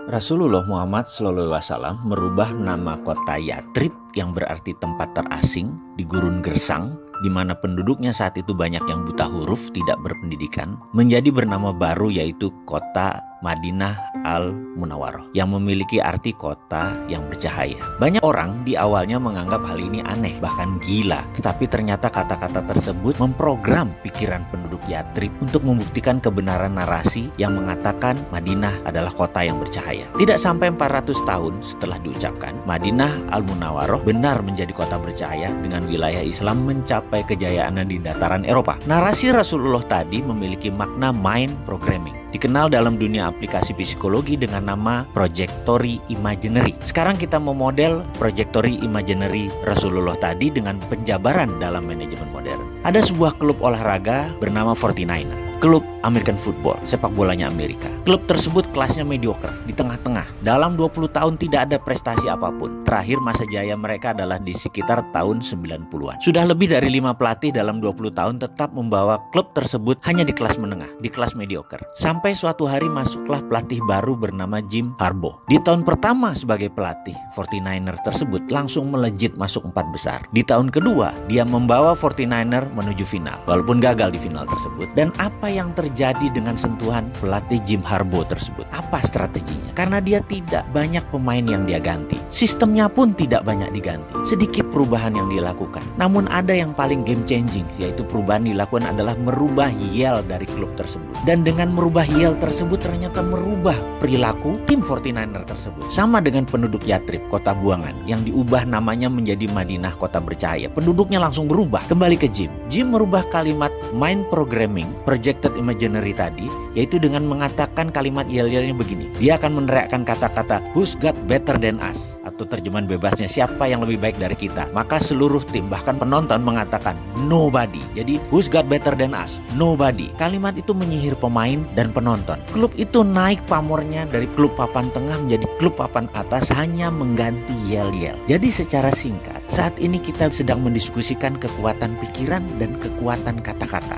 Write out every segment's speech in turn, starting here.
Rasulullah Muhammad SAW merubah nama kota Yatrib yang berarti tempat terasing di gurun gersang, di mana penduduknya saat itu banyak yang buta huruf, tidak berpendidikan, menjadi bernama baru yaitu kota Madinah Al-Munawwaroh yang memiliki arti kota yang bercahaya. Banyak orang di awalnya menganggap hal ini aneh, bahkan gila. Tetapi ternyata kata-kata tersebut memprogram pikiran penduduk Yatrib untuk membuktikan kebenaran narasi yang mengatakan Madinah adalah kota yang bercahaya. Tidak sampai 400 tahun setelah diucapkan, Madinah Al-Munawwaroh benar menjadi kota bercahaya dengan wilayah Islam mencapai kejayaannya di dataran Eropa. Narasi Rasulullah tadi memiliki makna mind programming, dikenal dalam dunia aplikasi psikologi dengan nama Projectory Imaginary. Sekarang kita memodel Projectory Imaginary Rasulullah tadi dengan penjabaran dalam manajemen modern. Ada sebuah klub olahraga bernama 49er, klub American Football, sepak bolanya Amerika. Klub tersebut kelasnya mediocre, di tengah-tengah. Dalam 20 tahun tidak ada prestasi apapun. Terakhir masa jaya mereka adalah di sekitar tahun 90-an. Sudah lebih dari 5 pelatih dalam 20 tahun tetap membawa klub tersebut hanya di kelas menengah, di kelas mediocre. Sampai suatu hari masuklah pelatih baru bernama Jim Harbaugh. Di tahun pertama sebagai pelatih, 49er tersebut langsung melejit masuk 4 besar. Di tahun kedua, dia membawa 49er menuju final, walaupun gagal di final tersebut. Dan apa yang terjadi dengan sentuhan pelatih Jim Harbaugh tersebut? Apa strateginya? Karena dia tidak banyak pemain yang dia ganti, sistemnya pun tidak banyak diganti, sedikit perubahan yang dilakukan. Namun ada yang paling game changing, yaitu perubahan dilakukan adalah merubah yel dari klub tersebut. Dan dengan merubah yel tersebut ternyata merubah perilaku tim 49er tersebut. Sama dengan penduduk Yatrib, kota buangan, yang diubah namanya menjadi Madinah, kota bercahaya. Penduduknya langsung berubah. Kembali ke Jim. Jim merubah kalimat mind programming, projected imaginary tadi, yaitu dengan mengatakan kalimat yel-yelnya begini. Dia akan meneriakkan kata-kata who's got better than us, atau terjemahan bebasnya siapa yang lebih baik dari kita. Maka seluruh tim, bahkan penonton mengatakan nobody. Jadi who's got better than us? Nobody. Kalimat itu menyihir pemain dan penonton. Klub itu naik pamornya dari klub papan tengah menjadi klub papan atas hanya mengganti yel-yel. Jadi secara singkat, saat ini kita sedang mendiskusikan kekuatan pikiran dan kekuatan kata-kata.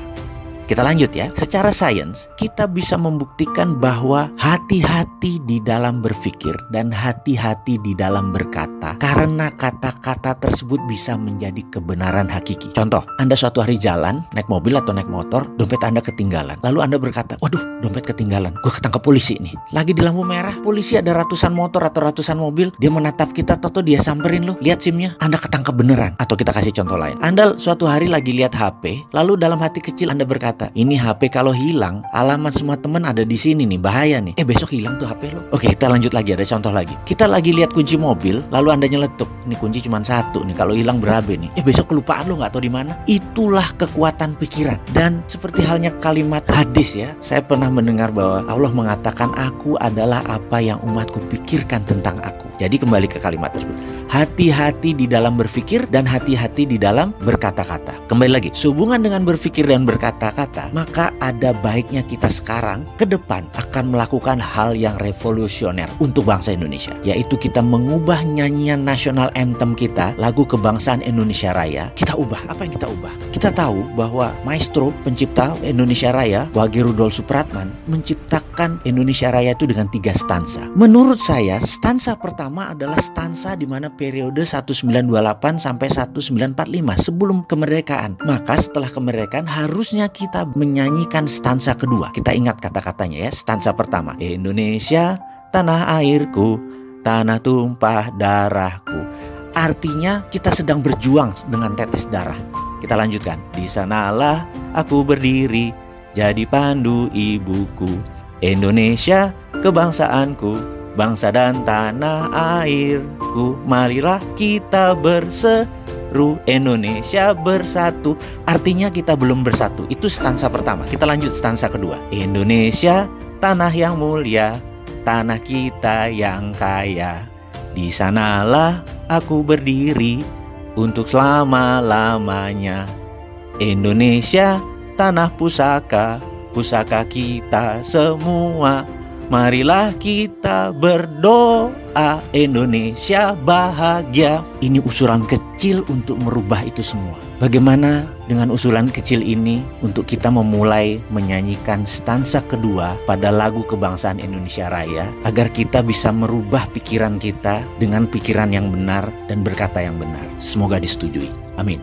Kita lanjut ya. Secara sains, kita bisa membuktikan bahwa hati-hati di dalam berpikir dan hati-hati di dalam berkata, karena kata-kata tersebut bisa menjadi kebenaran hakiki. Contoh, Anda suatu hari jalan, naik mobil atau naik motor, dompet Anda ketinggalan. Lalu Anda berkata, waduh, dompet ketinggalan, gue ketangkep polisi nih. Lagi di lampu merah, polisi ada ratusan motor atau ratusan mobil, dia menatap kita, atau dia samperin lo, lihat SIM-nya, Anda ketangkep beneran. Atau kita kasih contoh lain. Anda suatu hari lagi lihat HP, lalu dalam hati kecil Anda berkata, ini HP kalau hilang, alamat semua teman ada di sini nih, bahaya nih. Besok hilang tuh HP lo. Oke, kita lanjut lagi, ada contoh lagi. Kita lagi lihat kunci mobil, lalu Anda nyeletuk, ini kunci cuma satu nih, kalau hilang berabe nih. Besok kelupaan lo, nggak tahu di mana. Itulah kekuatan pikiran. Dan seperti halnya kalimat hadis ya, saya pernah mendengar bahwa Allah mengatakan, aku adalah apa yang umatku pikirkan tentang aku. Jadi kembali ke kalimat tersebut. Hati-hati di dalam berpikir dan hati-hati di dalam berkata-kata. Kembali lagi, sehubungan dengan berpikir dan berkata-kata, maka ada baiknya kita sekarang ke depan akan melakukan hal yang revolusioner untuk bangsa Indonesia, yaitu kita mengubah nyanyian nasional anthem kita, lagu kebangsaan Indonesia Raya. Kita ubah. Apa yang kita ubah? Kita tahu bahwa maestro pencipta Indonesia Raya, Wage Rudolf Supratman, menciptakan Indonesia Raya itu dengan 3 stansa. Menurut saya, stansa pertama adalah stansa di mana periode 1928 sampai 1945 sebelum kemerdekaan. Maka setelah kemerdekaan harusnya kita menyanyikan stansa kedua. Kita ingat kata-katanya ya. Stansa pertama, Indonesia tanah airku, tanah tumpah darahku. Artinya kita sedang berjuang dengan tetes darah. Kita lanjutkan. Di sanalah aku berdiri, jadi pandu ibuku. Indonesia kebangsaanku, bangsa dan tanah airku. Marilah kita berseru, Indonesia bersatu. Artinya kita belum bersatu. Itu stansa pertama. Kita lanjut stansa kedua. Indonesia tanah yang mulia, tanah kita yang kaya. Di sanalah aku berdiri untuk selama-lamanya. Indonesia tanah pusaka, pusaka kita semua. Marilah kita berdoa, Indonesia bahagia. Ini usulan kecil untuk merubah itu semua. Bagaimana dengan usulan kecil ini untuk kita memulai menyanyikan stansa kedua pada lagu kebangsaan Indonesia Raya, agar kita bisa merubah pikiran kita dengan pikiran yang benar dan berkata yang benar. Semoga disetujui. Amin.